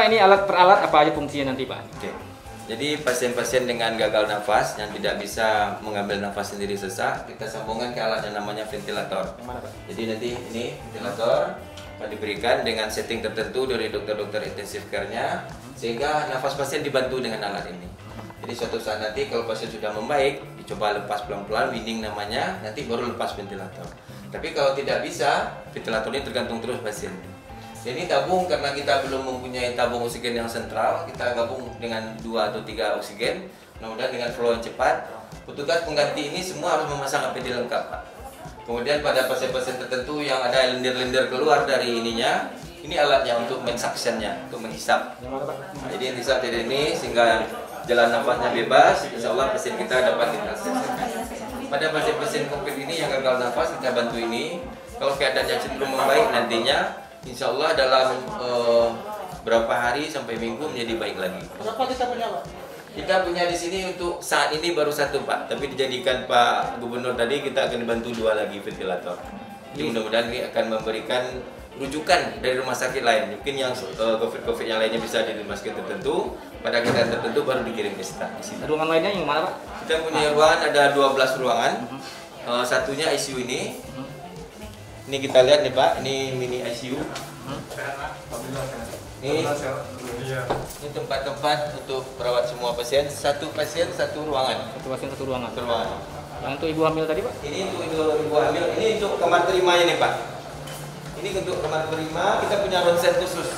Pak, ini alat per alat apa aja fungsinya nanti Pak? Oke. Jadi pasien-pasien dengan gagal nafas yang tidak bisa mengambil nafas sendiri sesak, kita sambungkan ke alat yang namanya ventilator. Yang mana Pak? Jadi nanti ini ventilator akan diberikan dengan setting tertentu dari dokter-dokter intensif care-nya, sehingga nafas pasien dibantu dengan alat ini. Jadi suatu saat nanti kalau pasien sudah membaik, dicoba lepas pelan-pelan, weaning namanya, nanti baru lepas ventilator. Tapi kalau tidak bisa, ventilator ini tergantung terus pasien. Ini tabung karena kita belum mempunyai tabung oksigen yang sentral, kita gabung dengan 2 atau 3 oksigen. Mudah-mudahan dengan flow yang cepat, petugas pengganti ini semua harus memasang APD lengkap, Pak. Kemudian pada pasien-pasien tertentu yang ada lendir-lendir keluar dari ininya, ini alatnya untuk mensuctionnya, untuk menghisap. Nah, jadi yang dihisap dari ini sehingga jalan nafasnya bebas, insya Allah pasien kita dapat kita selesaikan. Pada pasien-pasien COVID ini yang gagal nafas, kita bantu ini. Kalau keadaannya cenderung membaik nantinya, insya Allah dalam berapa hari sampai minggu menjadi baik lagi. Berapa kita punya Pak? Kita punya di sini untuk saat ini baru 1 Pak, tapi dijadikan Pak Gubernur tadi kita akan dibantu 2 lagi ventilator. Jadi mudah-mudahan ini akan memberikan rujukan dari rumah sakit lain. Mungkin yang COVID yang lainnya bisa di rumah sakit tertentu, pada keadaan tertentu baru dikirim ke sini. Ruangan lainnya yang mana Pak? Kita punya ruangan ada 12 ruangan. Satunya ICU ini. Ini kita lihat nih Pak, ini mini ICU. Ini tempat-tempat untuk merawat semua pasien. Satu pasien satu ruangan. Satu pasien satu ruangan. Satu ruangan. Yang untuk ibu hamil tadi Pak? Ini untuk ibu hamil. Ini untuk kamar terimanya nih Pak. Ini untuk kamar terima. Kita punya ronsen khusus.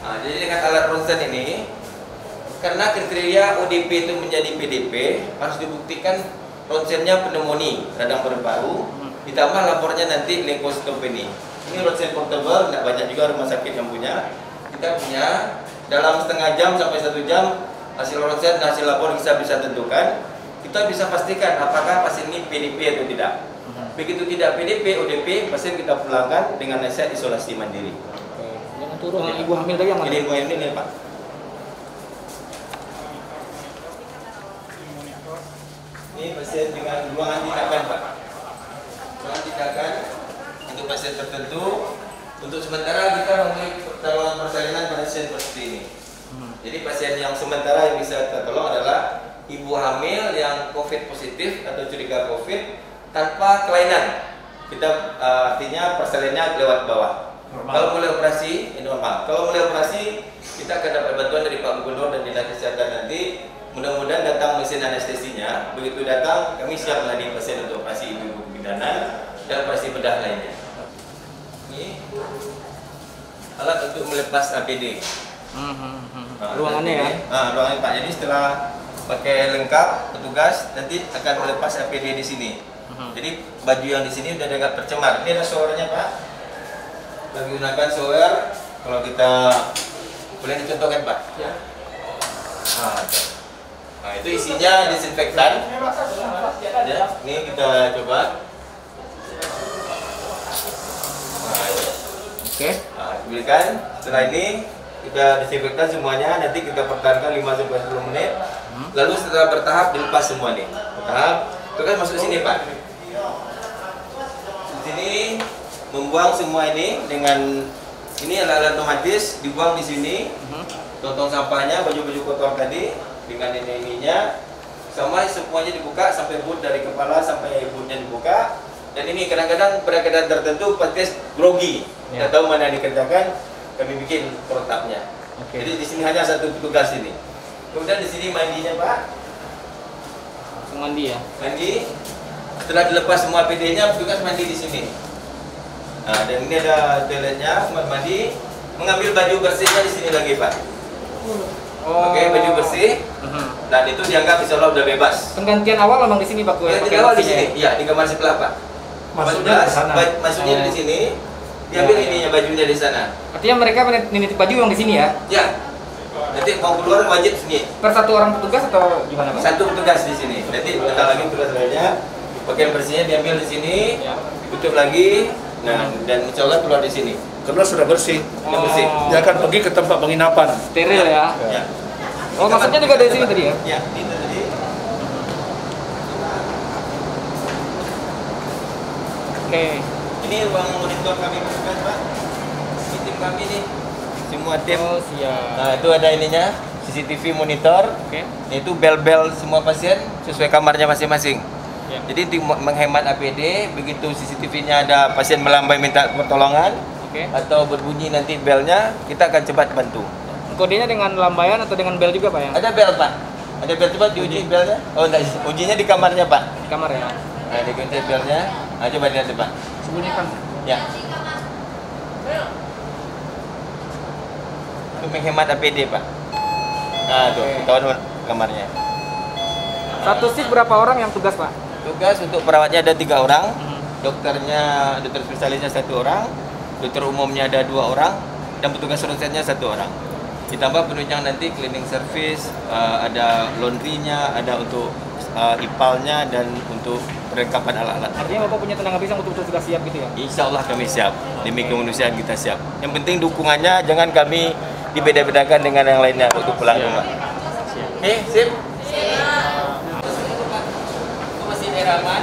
Nah, jadi dengan alat ronsen ini, karena kriteria ODP itu menjadi PDP, harus dibuktikan ronsennya pneumonia, radang paru-paru. Ditambah lapornya nanti leukostomia. Ini ronsen portable, tidak banyak juga rumah sakit yang punya. Kita punya dalam setengah jam sampai 1 jam hasil ronsen dan hasil lapor bisa tentukan. Kita bisa pastikan apakah pasien ini PDP atau tidak. Begitu tidak PDP, ODP, pasien kita pulangkan dengan nasihat isolasi mandiri. Yang untuk ruangan ibu hamil tadi yang mana? Ini ibu hamil ini Pak. Ini pasien dengan ruangan tindakan Pak. Ruangan tindakan untuk pasien tertentu. Untuk sementara kita memberi pertolongan persalinan pada pasien seperti ini. Jadi pasien yang sementara yang bisa kita tolong adalah ibu hamil yang COVID positif atau curiga COVID tanpa kelainan. Kita artinya persalinannya lewat bawah. Kalau mulai operasi, ini normal. Kalau mulai operasi, kita akan dapat bantuan dari Pak Gubernur dan Dinas Kesehatan nanti. Mudah-mudahan datang mesin anestesinya. Begitu datang, kami siap melayani pasien untuk operasi ibu kebidanan dan operasi bedah lainnya. Ini alat untuk melepas APD. Ruangannya ya? Ruangannya Pak. Jadi setelah pakai lengkap, petugas nanti akan melepas APD di sini. Jadi baju yang di sini udah agak tercemar. Ini ada showernya Pak. Bagi gunakan shower, kalau kita boleh dicontohkan Pak. Ya. Nah itu isinya disinfektan. Ya, ini kita coba. Oke. Berikan. Setelah ini kita disinfektan semuanya. Nanti kita pertahankan 5-10 menit. Lalu setelah bertahap dilepas semua nih. Bertahap. Itu kan masuk sini Pak. Di sini membuang semua ini dengan ini alat otomatis dibuang di sini. Tong sampahnya, baju-baju kotor tadi dengan ininya sama semuanya dibuka sampai boot dari kepala sampai bootnya dibuka. Dan ini kadang-kadang pada keadaan tertentu pasien grogi, tidak tahu mana yang dikerjakan, kami bikin protapnya. Jadi di sini hanya satu petugas ini. Kemudian di sini mandinya Pak. Langsung mandi ya? Mandi. Setelah dilepas semua PD-nya, petugas mandi di sini. Nah, dan ini ada toiletnya, tempat mandi. Mengambil baju bersihnya di sini lagi Pak. Oke, baju bersih. Dan itu dianggap insya Allah udah bebas. Penggantian awal memang di sini Pak. Penggantian awal di sini. Iya, di kamar sebelah Pak. Masuknya di sana. Masuknya di sini. Diambil ininya bajunya di sana. Artinya mereka menitip baju yang di sini ya? Ya. Nanti mau keluar wajib sini. Per satu orang petugas atau gimana Pak? Satu petugas di sini. Nanti datang lagi petugas lainnya. Pakaian bersihnya diambil di sini. Tutup lagi. Nah, dan insya Allah keluar di sini. Karena sudah bersih. Sudah bersih. Dia akan pergi ke tempat penginapan. Steril ya? Ya. Oh, maksudnya juga dari sini tadi ya? Ya, itu tadi. Oke. Ini ruang monitor kami petugas Pak. Ini tim kami nih. semua tim. Oh, siap. Nah, itu ada ininya, CCTV monitor. Oke. Itu bel-bel semua pasien sesuai kamarnya masing-masing. Ya. Jadi untuk menghemat APD, begitu CCTV-nya ada pasien melambai minta pertolongan Oke. atau berbunyi nanti belnya, kita akan cepat bantu. Kodenya dengan lambaian atau dengan bel juga, Pak ya? Ada bel, Pak. Ada bel, coba diuji belnya. Oh, enggak, ujinya di kamarnya, Pak. Di kamar ya. Nah, dikunci belnya. Nah, coba dilihat, Pak. Sembunyikan. Ya. Untuk menghemat APD, Pak. Nah, tuh, Oke. ketahuan kamarnya. Satu shift berapa orang yang tugas, Pak? Tugas untuk perawatnya ada 3 orang, Mhm. dokter spesialisnya 1 orang, dokter umumnya ada 2 orang, dan petugas ronsennya 1 orang. Ditambah penunjang nanti cleaning service, ada laundry-nya, ada untuk ipalnya dan untuk perlengkapan alat-alat. Artinya Bapak punya tenaga medis yang betul-betul sudah siap gitu ya? Insya Allah kami siap, demi kemanusiaan kita siap. Yang penting dukungannya jangan kami dibeda-bedakan dengan yang lainnya untuk pulang rumah. Oke, sip? Itu masih daerah aman?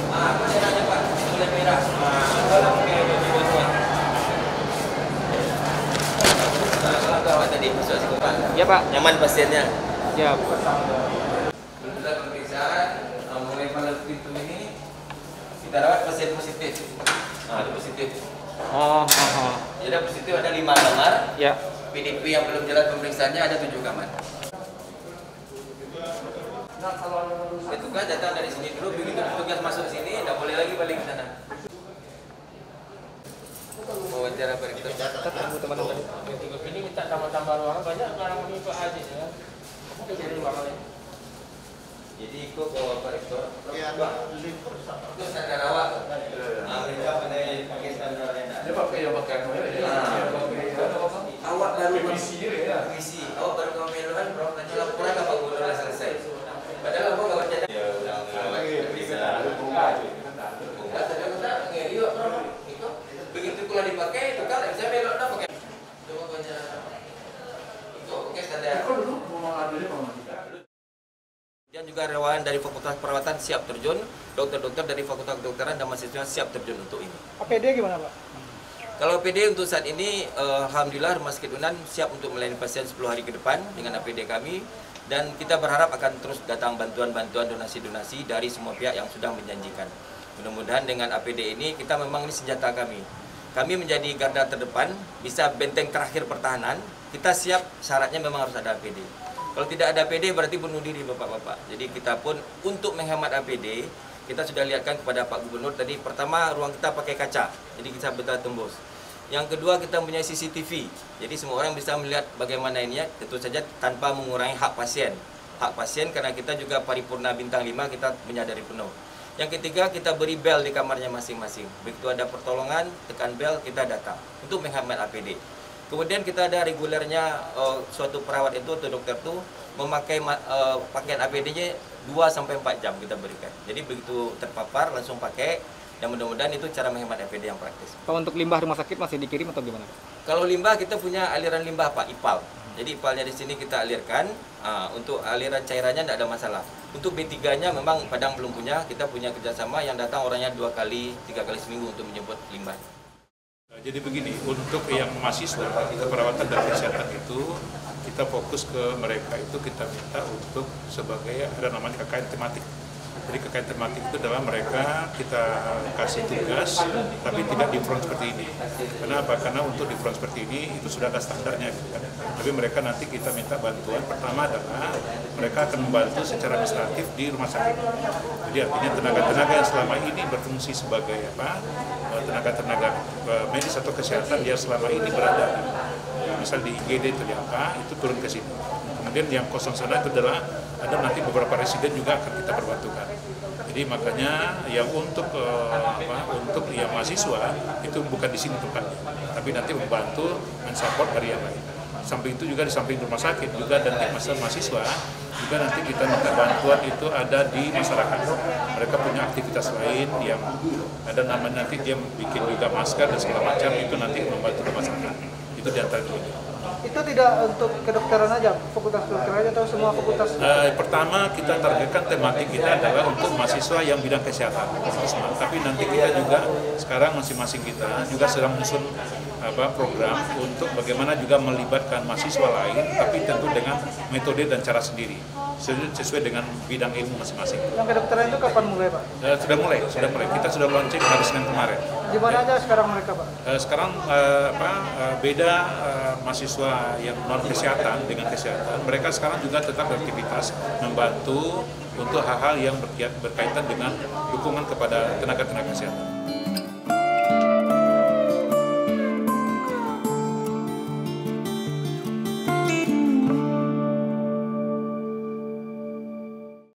Apa daerahnya, Pak? Mulai merah. Kalau gawat tadi masuk sini, Pak. Ya, Pak. Nyaman pasiennya. Siap. Setelah pemeriksaan, mulai pada pintu ini kita rawat pasien positif. Nah, itu positif. Oh. Jadi positif ada 5 kamar. Ya. PDP yang belum jelas pemeriksaannya ada 7 kamar. Petugas datang dari sini dulu, begitu petugas masuk sini, tidak boleh lagi balik ke sana. Wawancara berikut. Kita tunggu teman-teman. Ini minta tambah-tambah ruangan banyak orang ini Pak Aziz ya. Mungkin jadi ruangan ini. Jadi ikut ke Pak Rektor. Itu standar awak. Mereka pakai standar yang ada. Dia pakai yang pakai Awak baru Revisi dia ya. Revisi. Awak baru kemeluan, bro. Nanti laporan apa udah selesai. Padahal awak gak kerja. Ya udah bisa. Bukan ada kata ngeri kok, bro. Itu begitu pula dipakai itu kan bisa belok dah pakai. Coba banyak. Itu pakai standar. Kau dulu mau ngambilnya mau Dan juga relawan dari Fakultas Perawatan siap terjun, dokter-dokter dari Fakultas Kedokteran dan mahasiswa siap terjun untuk ini. APD gimana, Pak? Kalau APD untuk saat ini, alhamdulillah Rumah Sakit Unan siap untuk melayani pasien 10 hari ke depan dengan APD kami, dan kita berharap akan terus datang bantuan-bantuan donasi-donasi dari semua pihak yang sudah menjanjikan. Mudah-mudahan dengan APD ini kita memang ini senjata kami. Kami menjadi garda terdepan, bisa benteng terakhir pertahanan. Kita siap, syaratnya memang harus ada APD. Kalau tidak ada APD berarti bunuh diri Bapak-Bapak. Jadi kita pun untuk menghemat APD, kita sudah lihatkan kepada Pak Gubernur tadi. Pertama, ruang kita pakai kaca, jadi kita betul tembus. Yang kedua, kita punya CCTV. Jadi semua orang bisa melihat bagaimana ini ya, tentu saja tanpa mengurangi hak pasien. Hak pasien karena kita juga paripurna bintang 5 kita menyadari penuh. Yang ketiga, kita beri bel di kamarnya masing-masing. Begitu ada pertolongan, tekan bel, kita datang untuk menghemat APD. Kemudian kita ada regulernya, suatu perawat itu atau dokter itu memakai pakaian APD-nya 2-4 jam kita berikan. Jadi begitu terpapar langsung pakai, dan mudah-mudahan itu cara menghemat APD yang praktis. Pak, untuk limbah rumah sakit masih dikirim atau gimana? Kalau limbah kita punya aliran limbah Pak, IPAL. Jadi IPAL-nya di sini kita alirkan. Untuk aliran cairannya tidak ada masalah. Untuk B3-nya memang Padang belum punya, kita punya kerjasama yang datang orangnya 2 kali, 3 kali seminggu untuk menjemput limbah. Jadi begini, untuk yang mahasiswa keperawatan dan kesehatan itu kita fokus ke mereka itu kita minta untuk sebagai ada namanya KKN tematik. Jadi KKN tematik itu adalah mereka kita kasih tugas tapi tidak di front seperti ini. Kenapa? Karena untuk di front seperti ini itu sudah ada standarnya gitu kan. Tapi mereka nanti kita minta bantuan. Pertama adalah mereka akan membantu secara administratif di rumah sakit. Jadi artinya tenaga-tenaga yang selama ini berfungsi sebagai tenaga-tenaga medis atau kesehatan yang selama ini berada misal di IGD itu itu turun ke sini. Kemudian yang kosong sana itu adalah ada nanti beberapa residen juga akan kita perbantukan. Jadi makanya yang untuk yang mahasiswa itu bukan di sini tempatnya, tapi nanti membantu mensupport dari yang lain. Samping itu juga di samping rumah sakit juga dan mahasiswa juga nanti kita minta bantuan itu ada di masyarakat. Mereka punya aktivitas lain yang ada namanya nanti dia bikin juga masker dan segala macam itu nanti membantu ke masyarakat. Itu diantara dulu. Itu tidak untuk kedokteran aja, fakultas kedokteran aja atau semua fakultas? Pertama kita targetkan tematik kita adalah untuk mahasiswa yang bidang kesehatan. Tapi nanti kita juga sekarang masing-masing kita juga sedang menyusun program untuk bagaimana juga melibatkan mahasiswa lain, tapi tentu dengan metode dan cara sendiri, sesuai dengan bidang ilmu masing-masing. Yang kedokteran itu kapan mulai, Pak? Sudah mulai. Kita sudah launching hari Senin kemarin. Di mana aja sekarang mereka, Pak? Sekarang beda mahasiswa yang non kesehatan dengan kesehatan, mereka sekarang juga tetap beraktivitas membantu untuk hal-hal yang berkaitan dengan dukungan kepada tenaga-tenaga kesehatan.